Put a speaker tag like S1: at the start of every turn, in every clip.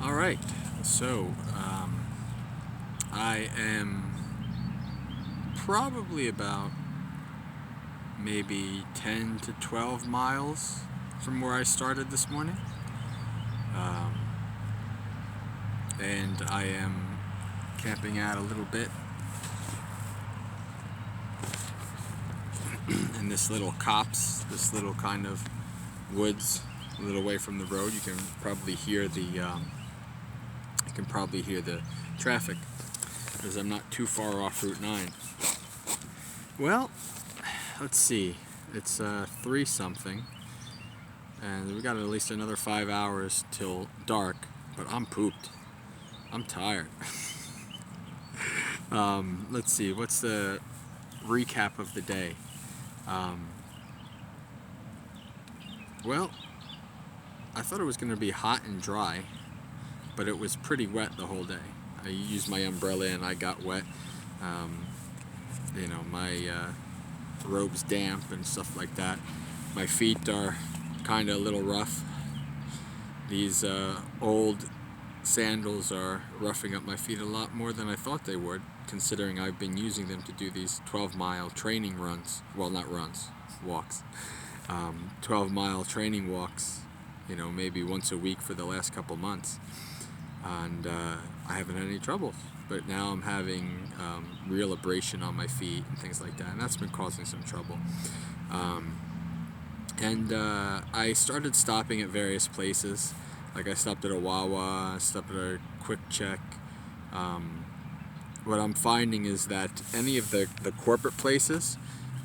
S1: All right, so I am probably about maybe 10 to 12 miles from where I started this morning. Um, and I am camping out a little bit in this little copse, this little kind of woods, a little away from the road. You can probably hear the traffic because I'm not too far off Route 9. Well, let's see. It's 3 something, and we got at least another 5 hours till dark. But I'm pooped. I'm tired. Let's see. What's the recap of the day? Well, I thought it was going to be hot and dry, but it was pretty wet the whole day. I used my umbrella and I got wet. My robe's damp and stuff like that. My feet are kind of a little rough. These old sandals are roughing up my feet a lot more than I thought they would, considering I've been using them to do these 12-mile training runs. Well, not runs, walks. 12-mile training walks, maybe once a week for the last couple months. And I haven't had any troubles. But now I'm having real abrasion on my feet and things like that, and that's been causing some trouble. I started stopping at various places. Like I stopped at a Wawa, stopped at a Quick Check. What I'm finding is that any of the corporate places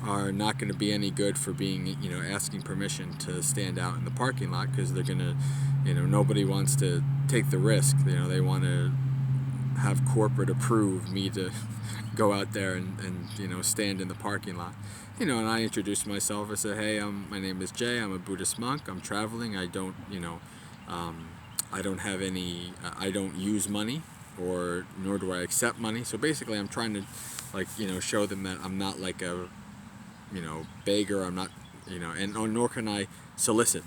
S1: are not going to be any good for being, asking permission to stand out in the parking lot, because they're going to, nobody wants to take the risk. They want to have corporate approve me to go out there and stand in the parking lot. And I introduced myself. I said, hey, my name is Jay. I'm a Buddhist monk. I'm traveling. I don't have any, I don't use money, or nor do I accept money. So basically I'm trying to show them that I'm not like a, beggar. I'm not, and nor can I solicit,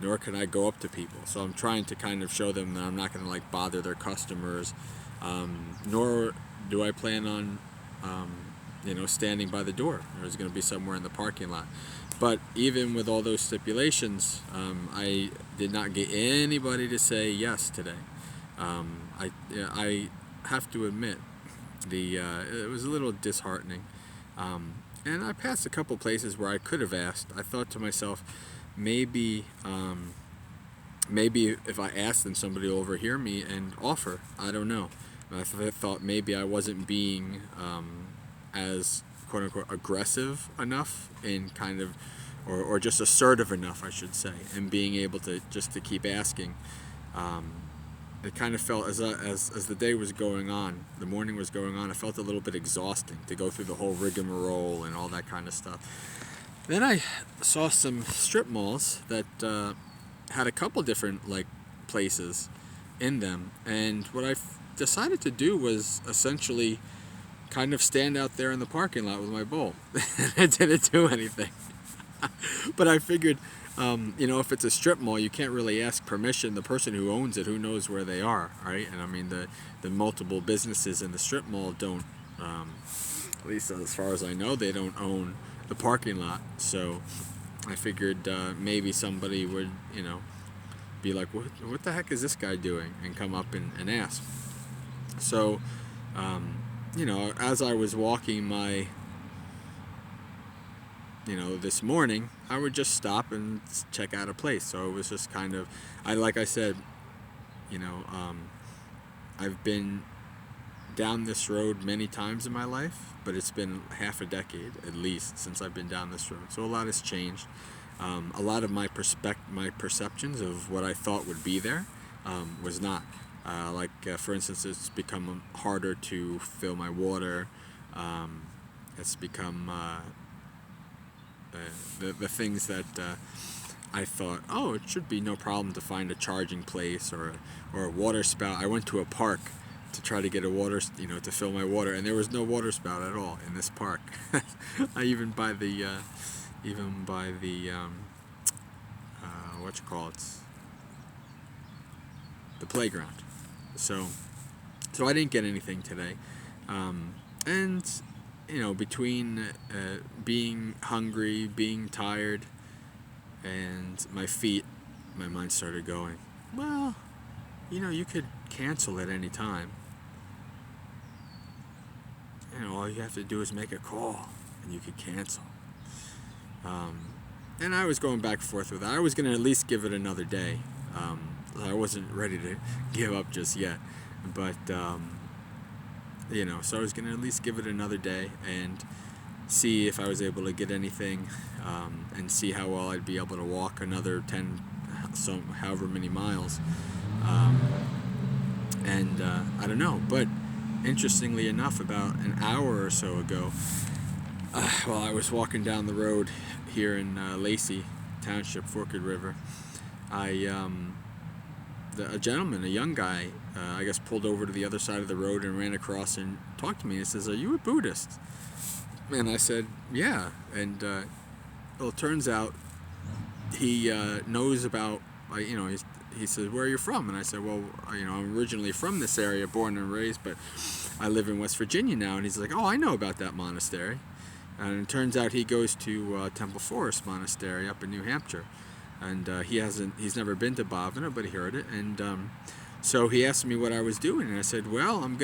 S1: nor can I go up to people. So I'm trying to kind of show them that I'm not going to bother their customers, nor do I plan on, standing by the door. There's going to be somewhere in the parking lot. But even with all those stipulations, I did not get anybody to say yes today. I have to admit, it was a little disheartening. And I passed a couple places where I could have asked. I thought to myself, maybe if I asked them, somebody will overhear me and offer. I don't know. I thought maybe I wasn't being as quote unquote aggressive enough in kind of, or just assertive enough, I should say, and being able to just to keep asking. It kind of felt as the day was going on, the morning was going on, it felt a little bit exhausting to go through the whole rigmarole and all that kind of stuff. Then I saw some strip malls that had a couple different places in them, and what I decided to do was essentially kind of stand out there in the parking lot with my bowl. It didn't do anything. But I figured, if it's a strip mall, you can't really ask permission. The person who owns it, who knows where they are, right? And I mean, the multiple businesses in the strip mall don't, at least as far as I know, they don't own the parking lot. So I figured maybe somebody would, be like, what the heck is this guy doing? And come up and ask. So, as I was walking my, this morning, I would just stop and check out a place. So it was just kind of, like I said, I've been down this road many times in my life, but it's been half a decade at least since I've been down this road. So a lot has changed. A lot of my perceptions of what I thought would be there was not. For instance, it's become harder to fill my water. It's become the things that I thought, it should be no problem to find a charging place or a water spout. I went to a park to try to get a water, to fill my water, and there was no water spout at all in this park. I even by the the playground. So I didn't get anything today. And, between being hungry, being tired, and my feet, my mind started going, well, you could cancel at any time. All you have to do is make a call, and you could cancel. And I was going back and forth with that. I was going to at least give it another day. I wasn't ready to give up just yet. But, so I was going to at least give it another day and see if I was able to get anything, and see how well I'd be able to walk another however many miles. I don't know, but interestingly enough, about an hour or so ago, while I was walking down the road here in Lacey Township, Forked River, a gentleman, a young guy, I guess pulled over to the other side of the road and ran across and talked to me. He says, "Are you a Buddhist?" And I said, "Yeah." And well, it turns out he knows about, he said, "Where are you from?" And I said, "Well, I'm originally from this area, born and raised, but I live in West Virginia now." And he's like, "Oh, I know about that monastery." And it turns out he goes to Temple Forest Monastery up in New Hampshire. And he's never been to Bhavana, but he heard it. And so he asked me what I was doing. And I said, well, I'm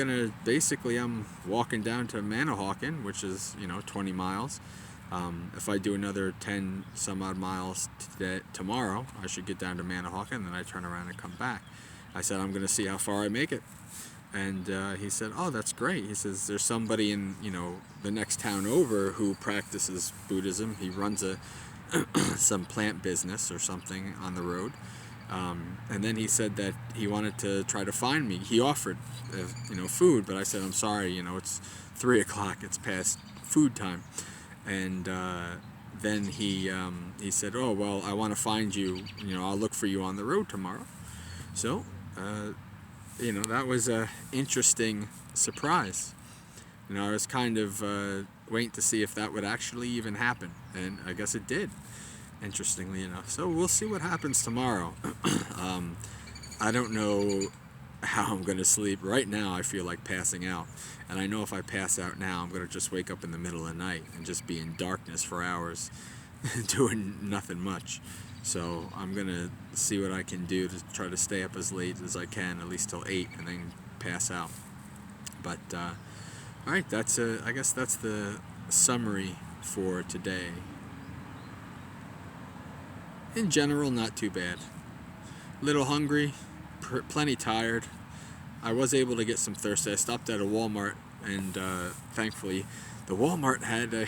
S1: walking down to Manahawkin, which is, 20 miles. If I do another 10 some odd miles tomorrow, I should get down to Manahawkin, and then I turn around and come back. I said, I'm going to see how far I make it. And he said, oh, that's great. He says, there's somebody in, the next town over who practices Buddhism. He runs some plant business or something on the road. And then he said that he wanted to try to find me. He offered, food, but I said, I'm sorry, it's 3 o'clock. It's past food time. And then he said, oh, well, I want to find you. I'll look for you on the road tomorrow. So, that was a interesting surprise. I was kind of waiting to see if that would actually even happen, and I guess it did, interestingly enough. So we'll see what happens tomorrow. I don't know how I'm going to sleep. Right now I feel like passing out, and I know if I pass out now, I'm going to just wake up in the middle of the night and just be in darkness for hours doing nothing much. So I'm going to see what I can do to try to stay up as late as I can, at least till 8, and then pass out. But all right, I guess that's the summary for today. In general, not too bad. Little hungry, plenty tired. I was able to get some Thursday. I stopped at a Walmart, and thankfully, the Walmart had a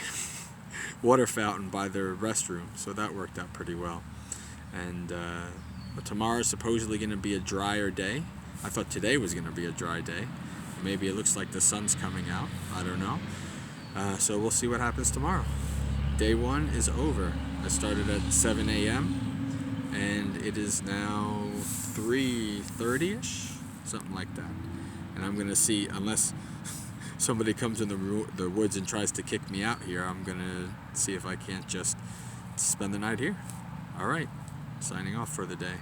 S1: water fountain by their restroom, so that worked out pretty well. And tomorrow's supposedly going to be a drier day. I thought today was going to be a dry day. Maybe it looks like the sun's coming out. I don't know. So we'll see what happens tomorrow. Day 1 is over. I started at 7 a.m. and it is now 3:30ish, something like that. And I'm going to see, unless somebody comes in the woods and tries to kick me out here, I'm going to see if I can't just spend the night here. All right. Signing off for the day.